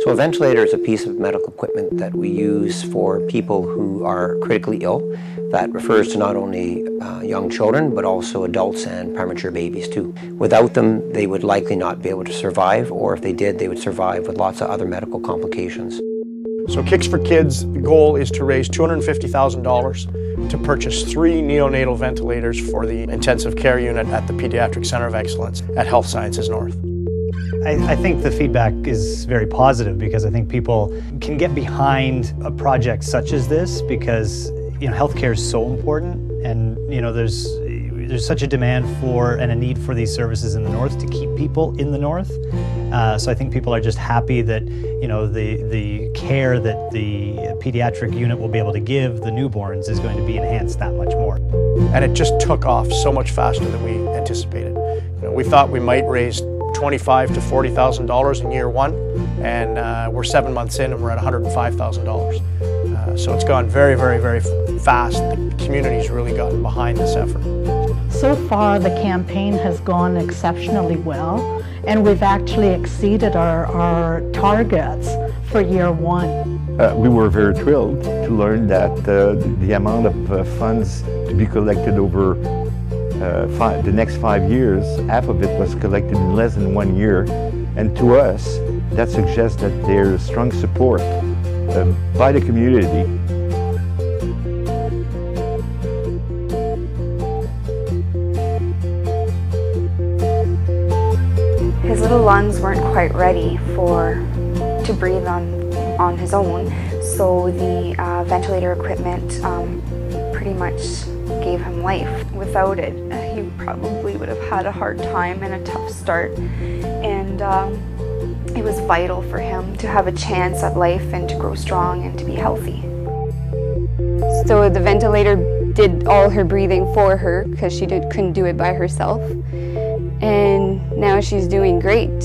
So a ventilator is a piece of medical equipment that we use for people who are critically ill. That refers to not only young children, but also adults and premature babies too. Without them, they would likely not be able to survive, or if they did, they would survive with lots of other medical complications. So Kicks for Kids, the goal is to raise $250,000 to purchase 3 neonatal ventilators for the intensive care unit at the Pediatric Center of Excellence at Health Sciences North. I think the feedback is very positive because I think people can get behind a project such as this because healthcare is so important, and there's such a demand for and a need for these services in the north to keep people in the north. So I think people are just happy that the care that the pediatric unit will be able to give the newborns is going to be enhanced that much more. And it just took off so much faster than we anticipated. We thought we might raise $25,000 to $40,000 in year one, and we're 7 months in and we're at $105,000. So it's gone very, very, very fast. The community's really gotten behind this effort. So far the campaign has gone exceptionally well, and we've actually exceeded our targets for year one. We were very thrilled to learn that the amount of funds to be collected over the next 5 years, half of it was collected in less than 1 year, and to us that suggests that there's strong support by the community. His little lungs weren't quite ready to breathe on his own, so the ventilator equipment pretty much gave him life. Without it, he probably would have had a hard time and a tough start, and it was vital for him to have a chance at life and to grow strong and to be healthy. So the ventilator did all her breathing for her because she couldn't do it by herself, and now she's doing great.